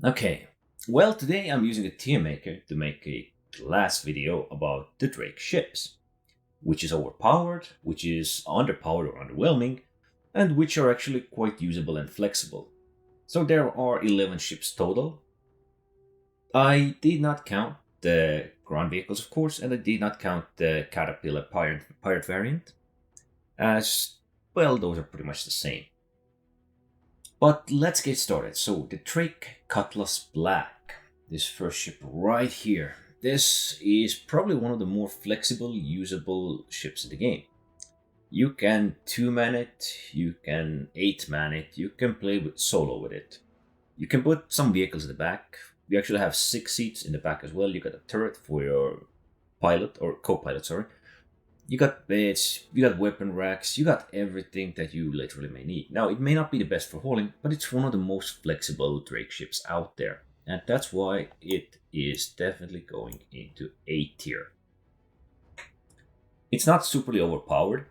Okay, well, today I'm using a tier maker to make a class video about the Drake ships, which is overpowered, which is underpowered or underwhelming, and which are actually quite usable and flexible. So there are 11 ships total. I did not count the ground vehicles, of course, and I did not count the Caterpillar pirate variant, as well, those are pretty much the same. But let's get started. So the Drake Cutlass Black, this first ship right here. This is probably one of the more flexible, usable ships in the game. You can two-man it, you can eight-man it, you can play with solo with it. You can put some vehicles in the back. You actually have 6 seats in the back as well. You got a turret for your pilot or co-pilot, sorry. You got beds, you got weapon racks, you got everything that you literally may need. Now, it may not be the best for hauling, but it's one of the most flexible Drake ships out there. And that's why it is definitely going into A tier. It's not superly overpowered,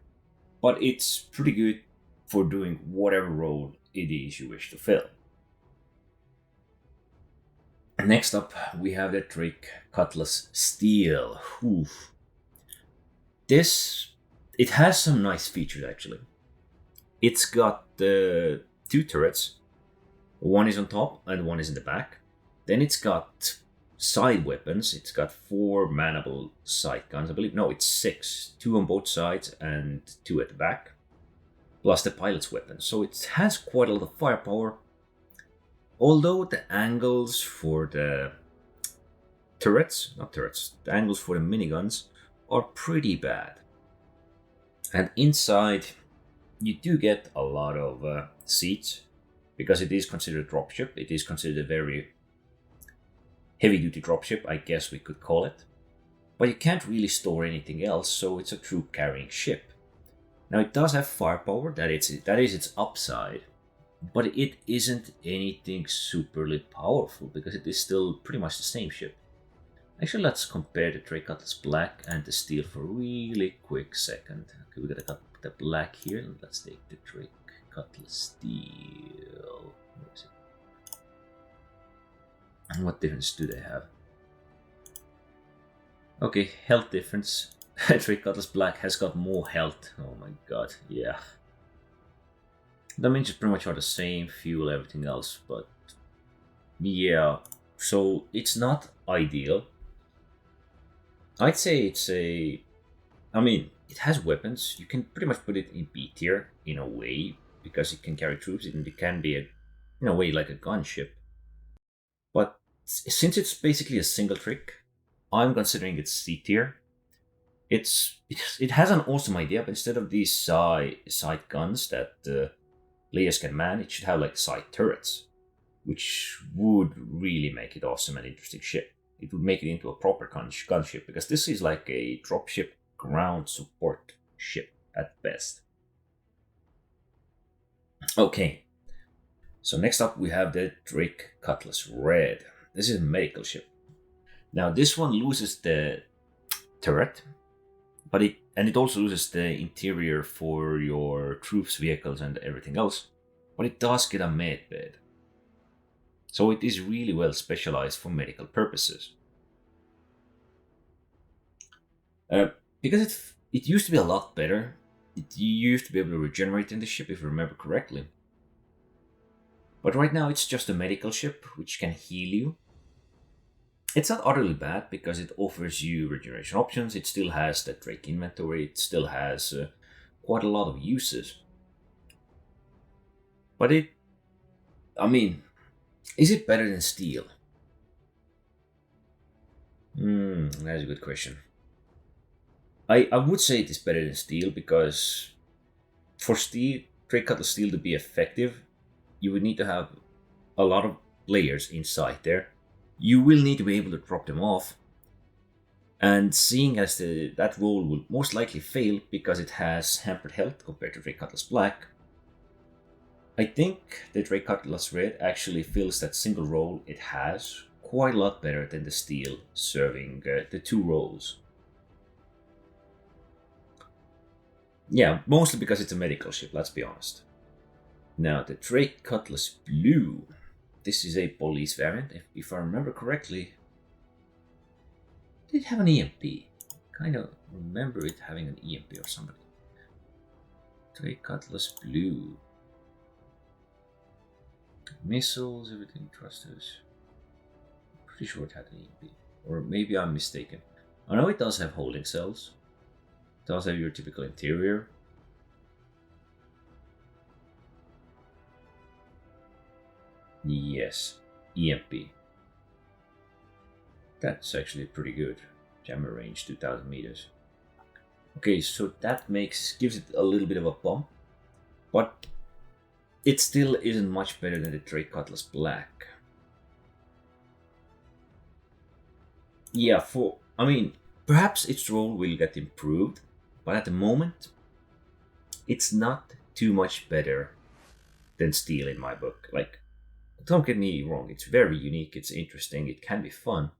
but it's pretty good for doing whatever role it is you wish to fill. Next up, we have the Drake Cutlass Steel. Oof. This, it has some nice features actually. It's got two turrets. One is on top and one is in the back. Then it's got side weapons. It's got 4 manable sight guns, I believe. No, it's 6. 2 on both sides and 2 at the back. Plus the pilot's weapon. So it has quite a lot of firepower. Although the angles for the the angles for the miniguns are pretty bad. And inside, you do get a lot of seats because it is considered a dropship. It is considered a very heavy duty dropship, I guess we could call it. But you can't really store anything else, so it's a true carrying ship. Now, it does have firepower, that is its upside, but it isn't anything superly powerful because it is still pretty much the same ship. Actually, let's compare the Drake Cutlass Black and the Steel for a really quick second. Okay, we gotta the black here. Let's take the Drake Cutlass Steel. Where is it? And what difference do they have? Okay, health difference. Drake Cutlass Black has got more health. Oh my god, yeah. That means it's pretty much are the same, fuel, everything else, but yeah. So it's not ideal. I'd say it's a. I mean, it has weapons. You can pretty much put it in B tier in a way because it can carry troops. It can be in a way like a gunship. But since it's basically a single trick, I'm considering it C tier. It has an awesome idea, but instead of these side guns that players can man, it should have like side turrets, which would really make it awesome and interesting ship. It would make it into a proper gunship because this is like a dropship ground support ship at best. Okay, so next up we have the Drake Cutlass Red. This is a medical ship. Now this one loses the turret, but it also loses the interior for your troops, vehicles, and everything else. But it does get a med bed. So it is really well specialized for medical purposes. Because it used to be a lot better. It used to be able to regenerate in the ship, if you remember correctly. But right now it's just a medical ship which can heal you. It's not utterly bad because it offers you regeneration options. It still has that Drake inventory. It still has quite a lot of uses. But I mean, is it better than steel? That's a good question. I would say it is better than steel because for steel, Drake Cutlass Steel to be effective, you would need to have a lot of players inside there. You will need to be able to drop them off. And seeing as that role will most likely fail because it has hampered health compared to Drake Cutlass Black, I think the Drake Cutlass Red actually fills that single role it has quite a lot better than the Steel serving the two roles. Yeah, mostly because it's a medical ship, let's be honest. Now, the Drake Cutlass Blue. this is a police variant. If I remember correctly, did it have an EMP? Kind of remember it having an EMP or something. Drake Cutlass Blue. Missiles, everything thrusters. Pretty sure it had an EMP. Or maybe I'm mistaken. I know it does have holding cells. It does have your typical interior. Yes, EMP. That's actually pretty good. Jammer range 2000 meters. Okay, so that gives it a little bit of a bump, but it still isn't much better than the Drake Cutlass Black. Yeah, I mean, perhaps its role will get improved, but at the moment, it's not too much better than Steel in my book. Like, don't get me wrong, it's very unique, it's interesting, it can be fun,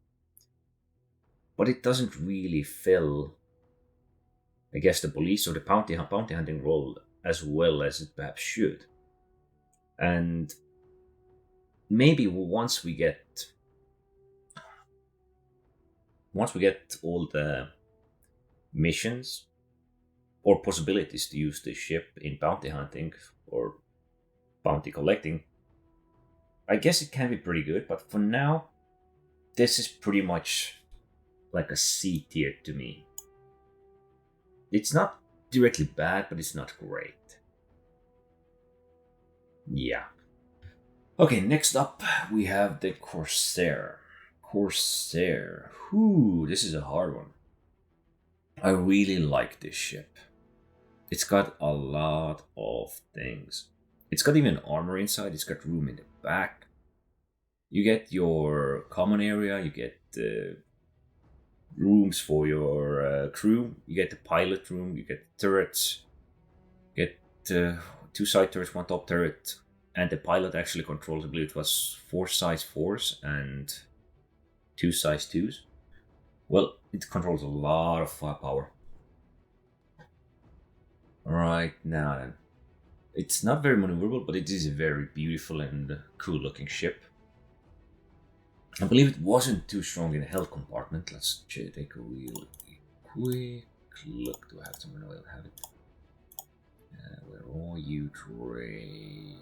but it doesn't really fill, I guess, the police or the bounty hunting role as well as it perhaps should. And maybe once we get all the missions or possibilities to use the ship in bounty hunting or bounty collecting, I guess it can be pretty good. But for now, this is pretty much like a C tier to me. It's not directly bad, but it's not great. Yeah. Okay, next up we have the Corsair. Corsair. Whew, this is a hard one. I really like this ship. It's got a lot of things. It's got even armor inside, it's got room in the back. You get your common area, you get rooms for your crew, you get the pilot room, you get turrets, you get 2 side turrets, 1 top turret, and the pilot actually controls, I believe it was 4 size 4s and 2 size 2s. Well, it controls a lot of firepower. Right now then. It's not very maneuverable, but it is a very beautiful and cool looking ship. I believe it wasn't too strong in the health compartment. Let's take a real quick look. Do I have somewhere? No, I don't have it. Where are you, Drake?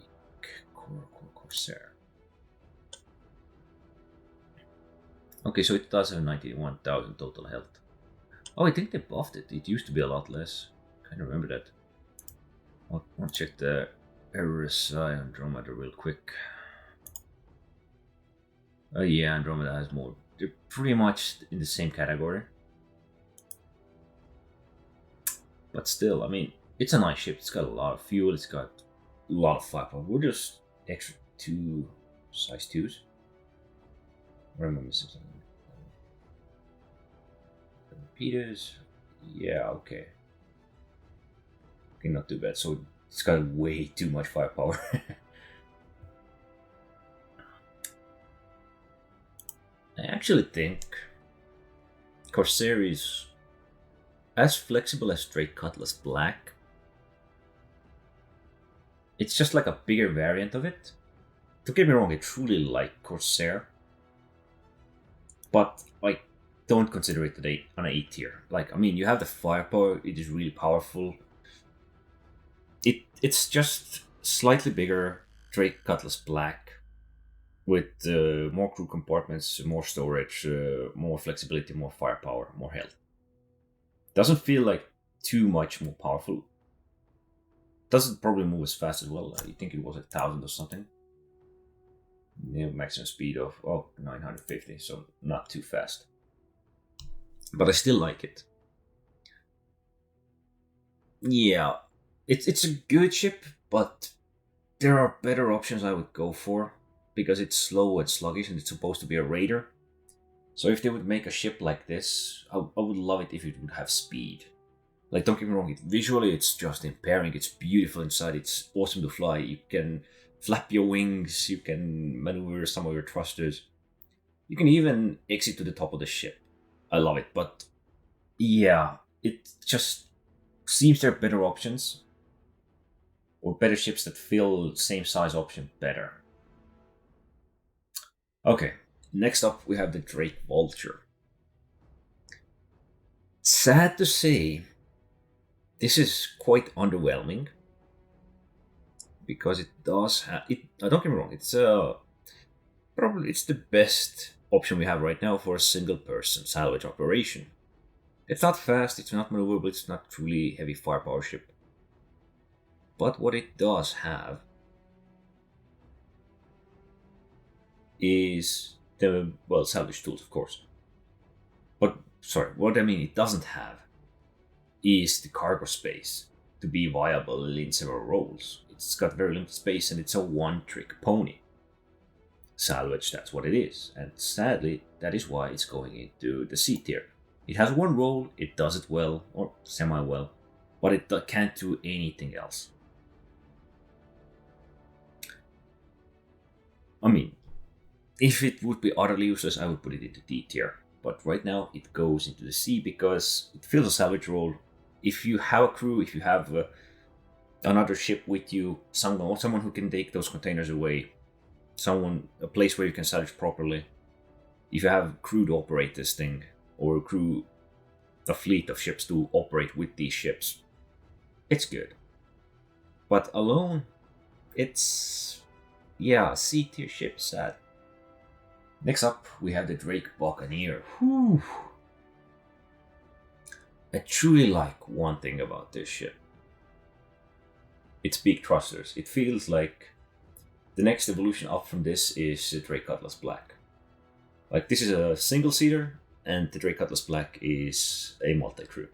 Corsair. Okay, so it does have 91,000 total health. Oh, I think they buffed it. It used to be a lot less. I can't remember that. I'll check the RSI Andromeda real quick. Oh yeah, Andromeda has more. They're pretty much in the same category. But still, I mean, it's a nice ship. It's got a lot of fuel. It's got a lot of firepower. We're just extra 2 size 2s. Or am I missing something? Repeaters. Yeah, okay. Okay, not too bad. So it's got way too much firepower. I actually think Corsair is as flexible as Drake Cutlass Black. It's just like a bigger variant of it. Don't get me wrong, I truly like Corsair, but I don't consider it on an A tier. Like, I mean, you have the firepower, it is really powerful. It's just slightly bigger Drake Cutlass Black with more crew compartments, more storage, more flexibility, more firepower, more health. Doesn't feel like too much more powerful. Doesn't probably move as fast as well. I think it was 1,000 or something. Yeah, maximum speed of 950, so not too fast. But I still like it. Yeah, it's a good ship, but there are better options I would go for because it's slow and sluggish and it's supposed to be a raider. So if they would make a ship like this, I would love it if it would have speed. Like, don't get me wrong, visually it's just impairing, it's beautiful inside, it's awesome to fly, you can flap your wings, you can maneuver some of your thrusters. You can even exit to the top of the ship. I love it, but yeah, it just seems there are better options. Or better ships that fill same size option better. Okay, next up we have the Drake Vulture. Sad to say, this is quite underwhelming because it does have it. Don't get me wrong; it's probably it's the best option we have right now for a single person salvage operation. It's not fast, it's not maneuverable, it's not truly heavy firepower ship. But what it does have is the well salvage tools, of course. But sorry, what I mean it doesn't have is the cargo space to be viable in several roles. It's got very limited space and it's a one-trick pony. Salvage, that's what it is, and sadly, that is why it's going into the C tier. It has one role, it does it well, or semi well, but it can't do anything else. I mean, if it would be utterly useless, I would put it into D tier. But right now, it goes into the C because it fills a salvage role. If you have a crew, if you have another ship with you, someone who can take those containers away, a place where you can salvage properly. If you have crew to operate this thing, or a fleet of ships to operate with these ships, it's good. But alone, it's C tier ship, sad. Next up, we have the Drake Buccaneer. Whew. I truly like one thing about this ship. Its big thrusters. It feels like the next evolution up from this is the Drake Cutlass Black. Like, this is a single-seater, and the Drake Cutlass Black is a multi-crew.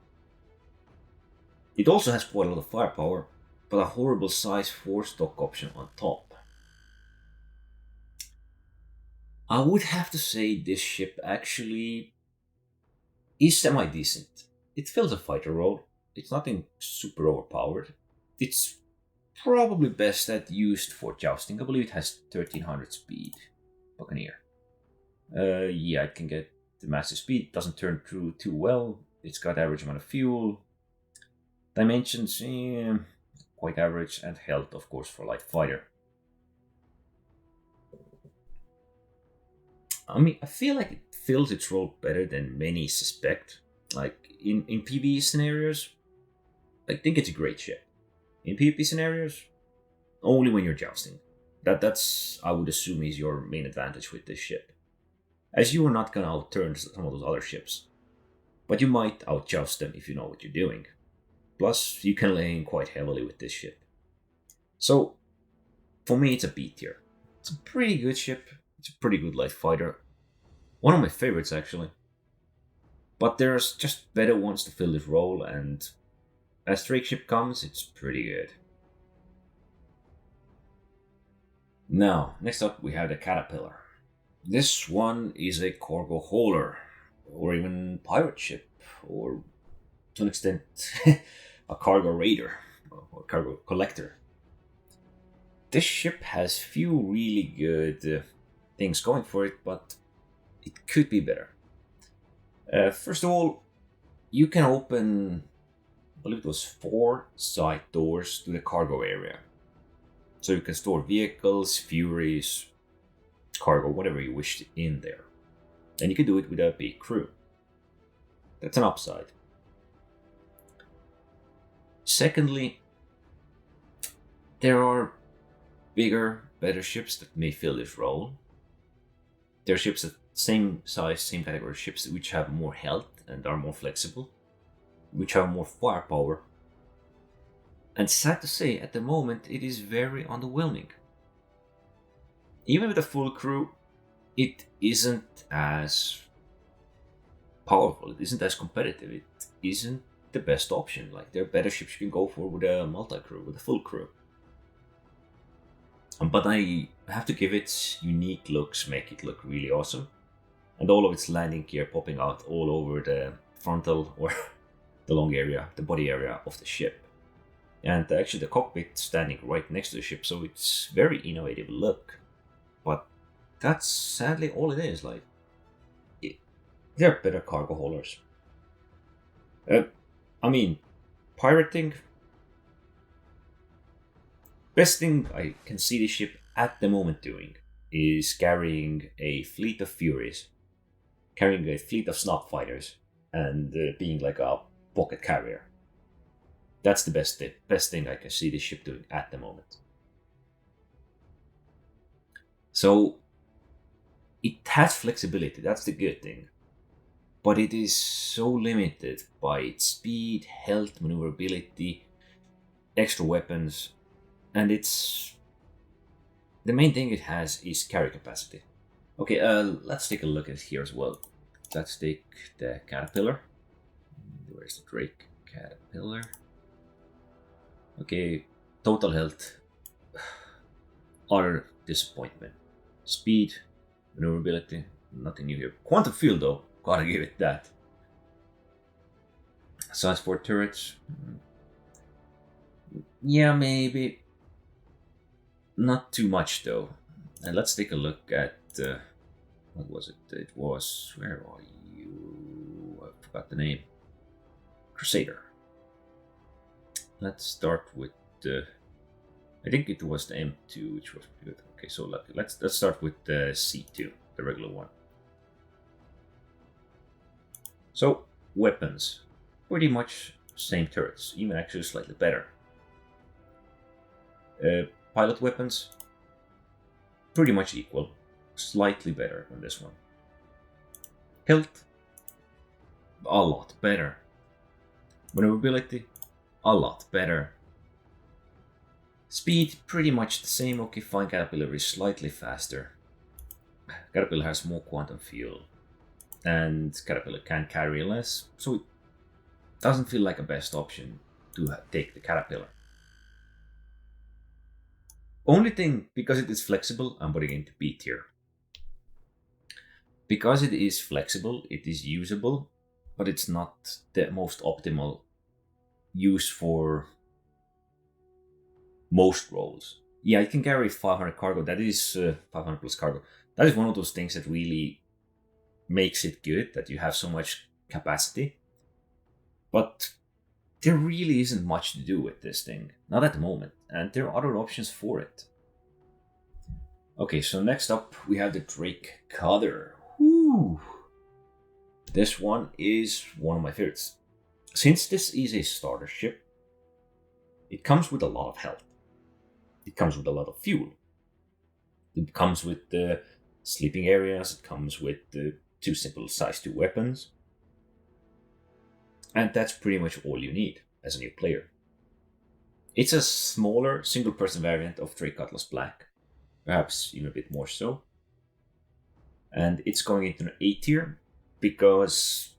It also has quite a lot of firepower, but a horrible size 4 stock option on top. I would have to say this ship actually is semi-decent. It fills a fighter role. It's nothing super overpowered. It's probably best at used for jousting. I believe it has 1300 speed. Buccaneer. It can get the massive speed. Doesn't turn through too well. It's got average amount of fuel. Dimensions, quite average. And health, of course, for light fighter. I mean, I feel like it fills its role better than many suspect. Like, in PvE scenarios, I think it's a great ship. In PvP scenarios, only when you're jousting. That's, I would assume, is your main advantage with this ship. As you are not gonna outturn some of those other ships. But you might outjoust them if you know what you're doing. Plus, you can lay in quite heavily with this ship. So, for me, it's a B tier. It's a pretty good ship. It's a pretty good light fighter. One of my favorites, actually. But there's just better ones to fill this role, and as Drake ship comes, it's pretty good. Now, next up we have the Caterpillar. This one is a cargo hauler, or even pirate ship, or to an extent a cargo raider, or cargo collector. This ship has few really good things going for it, but it could be better. First of all, you can open, I believe it was 4 side doors to the cargo area. So you can store vehicles, furies, cargo, whatever you wish in there. And you can do it with a big crew. That's an upside. Secondly, there are bigger, better ships that may fill this role. There are ships that same size, same category ships which have more health and are more flexible, which have more firepower. And sad to say, at the moment, it is very underwhelming. Even with a full crew, it isn't as powerful, it isn't as competitive, it isn't the best option. Like, there are better ships you can go for with a multi-crew, with a full crew. But I have to give it unique looks, make it look really awesome. And all of its landing gear popping out all over the frontal or the long area, the body area of the ship. And actually the cockpit standing right next to the ship, so it's very innovative look. But that's sadly all it is. Like, they're better cargo haulers. I mean, pirating. Best thing I can see the ship at the moment doing is carrying a fleet of Furies, carrying a fleet of Snot Fighters, and being like a pocket carrier. That's the best thing I can see this ship doing at the moment. So it has flexibility, that's the good thing. But it is so limited by its speed, health, maneuverability, extra weapons, and it's the main thing it has is carry capacity. Okay, let's take a look at here as well. Let's take the Caterpillar. Where's the Drake? Caterpillar. Okay, total health. Utter disappointment. Speed, maneuverability, nothing new here. Quantum field though, gotta give it that. Size 4 turrets. Yeah, maybe. Not too much though. And let's take a look at what was it? It was, where are you? I forgot the name. Crusader. Let's start with I think it was the M2, which was good. Okay, so let's start with the C2, the regular one. So weapons, pretty much same turrets, even actually slightly better. Pilot weapons, pretty much equal, slightly better than this one. Health, a lot better. Maneuverability, a lot better. Speed, pretty much the same. Okay, fine, Caterpillar is slightly faster. Caterpillar has more quantum fuel. And Caterpillar can carry less, so it doesn't feel like a best option to take the Caterpillar. Only thing, because it is flexible, I'm putting it into B tier. Because it is flexible, it is usable, but it's not the most optimal use for most roles. Yeah, it can carry 500 cargo. That is 500 plus cargo. That is one of those things that really makes it good, that you have so much capacity. But there really isn't much to do with this thing. Not at the moment. And there are other options for it. Okay, so next up we have the Drake Cutter. Woo! This one is one of my favorites. Since this is a starter ship, it comes with a lot of health. It comes with a lot of fuel. It comes with the sleeping areas. It comes with the 2 simple size 2 weapons. And that's pretty much all you need as a new player. It's a smaller single-person variant of Drake Cutlass Black, perhaps even a bit more so. And it's going into an A tier because,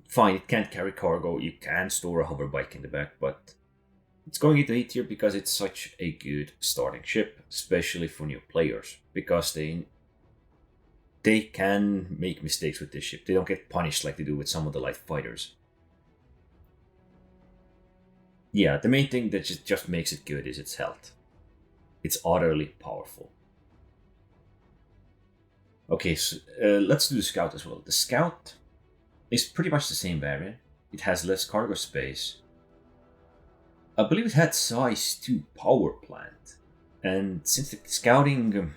fine, it can't carry cargo, you can store a hover bike in the back, but it's going into A tier because it's such a good starting ship, especially for new players, because they can make mistakes with this ship. They don't get punished like they do with some of the light fighters. Yeah, the main thing that just makes it good is its health. It's utterly powerful. Okay, so let's do the Scout as well. The Scout is pretty much the same variant. It has less cargo space. I believe it had size 2 power plant. And since the scouting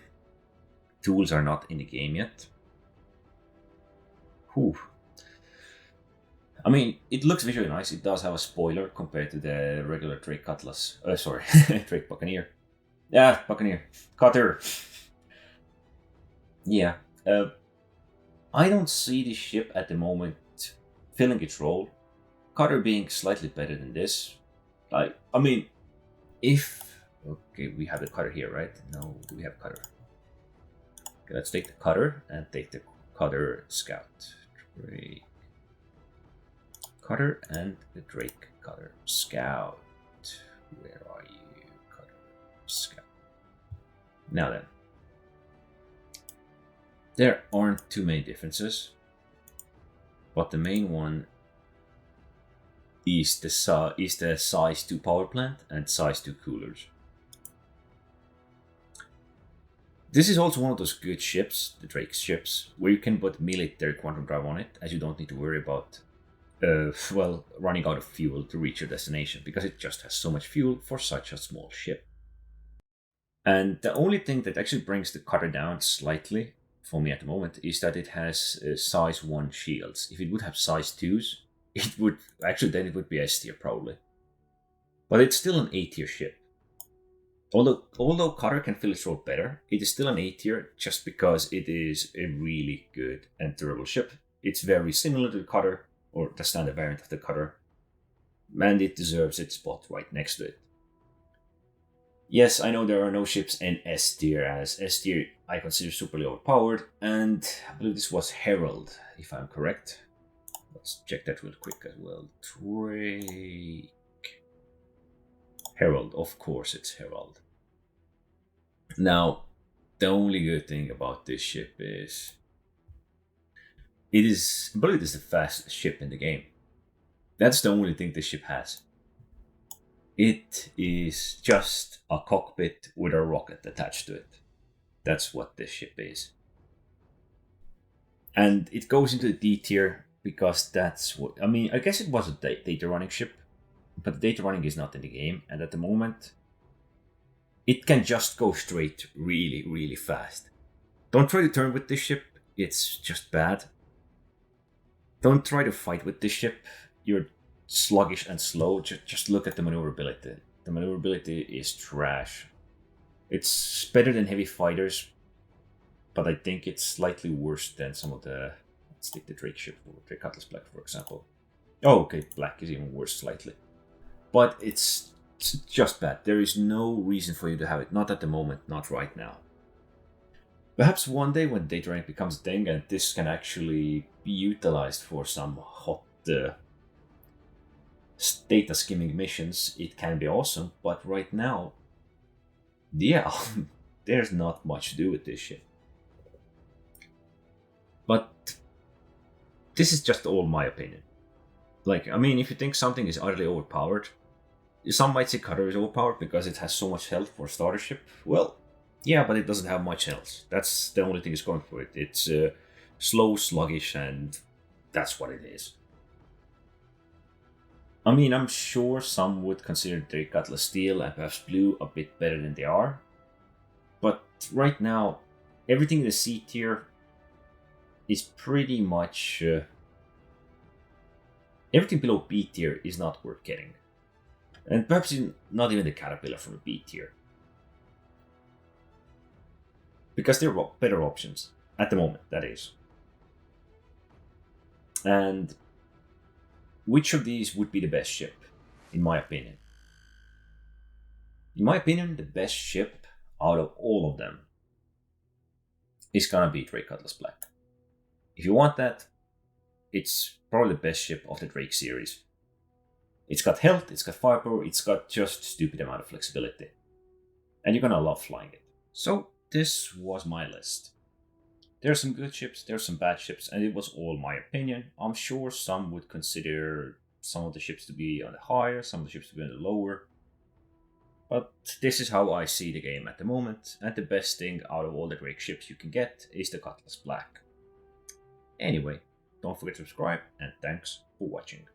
tools are not in the game yet, whew. I mean, it looks visually nice. It does have a spoiler compared to the regular Drake Cutlass. Sorry, Drake Buccaneer. Yeah, Buccaneer. Cutter. Yeah. I don't see the ship at the moment filling its role. Cutter being slightly better than this. Like, I mean, if... Okay, we have the Cutter here, right? No, do we have Cutter? Okay, let's take the Cutter and take the Cutter Scout. Drake Cutter and the Drake Cutter Scout. Where are you, Cutter Scout? Now then, there aren't too many differences, but the main one is the size 2 power plant and size 2 coolers. This is also one of those good ships, the Drake ships, where you can put military quantum drive on it, as you don't need to worry about running out of fuel to reach your destination, because it just has so much fuel for such a small ship. And the only thing that actually brings the cutter down slightly for me at the moment is that it has size 1 shields. If it would have size 2s, it would actually, then it would be S tier probably. But it's still an A tier ship. Although cutter can fill its role better, it is still an A tier just because it is a really good and durable ship. It's very similar to the cutter, or the standard variant of the cutter, and it deserves its spot right next to it. Yes, I know there are no ships in S tier, as S tier I consider superly overpowered, and I believe this was Herald, if I'm correct. Let's check that real quick as well. Drake. Herald, of course it's Herald. Now, the only good thing about this ship is I believe it's the fastest ship in the game. That's the only thing this ship has. It is just a cockpit with a rocket attached to it. That's what this ship is. And it goes into the D tier because that's what... I mean, I guess it was a data running ship, but the data running is not in the game, and at the moment, it can just go straight really, really fast. Don't try to turn with this ship, it's just bad. Don't try to fight with this ship, you're sluggish and slow. Just look at the maneuverability. The maneuverability is trash. It's better than heavy fighters, but I think it's slightly worse than some of the... Let's take the Drake ship, or Drake Cutlass Black, for example. Oh, okay, Black is even worse slightly. But it's just bad. There is no reason for you to have it. Not at the moment, not right now. Perhaps one day when data rank becomes a thing and this can actually be utilized for some hot data skimming missions, it can be awesome. But right now, yeah, there's not much to do with this shit. But this is just all my opinion. Like, I mean, if you think something is utterly overpowered, some might say Cutter is overpowered because it has so much health for a starter ship. Well, yeah, but it doesn't have much else. That's the only thing it's going for it. It's slow, sluggish, and that's what it is. I mean, I'm sure some would consider the Cutlass Steel and perhaps Blue a bit better than they are. But right now, everything in the C tier is pretty much... everything below B tier is not worth getting. And perhaps not even the Caterpillar from the B tier. Because there are better options. At the moment, that is. And which of these would be the best ship, in my opinion? In my opinion, the best ship out of all of them is gonna be Drake Cutlass Black. If you want that, it's probably the best ship of the Drake series. It's got health, it's got firepower, it's got just stupid amount of flexibility. And you're gonna love flying it. So, this was my list. There are some good ships, there are some bad ships, and it was all my opinion. I'm sure some would consider some of the ships to be on the higher, some of the ships to be on the lower. But this is how I see the game at the moment, and the best thing out of all the Drake ships you can get is the Cutlass Black. Anyway, don't forget to subscribe, and thanks for watching.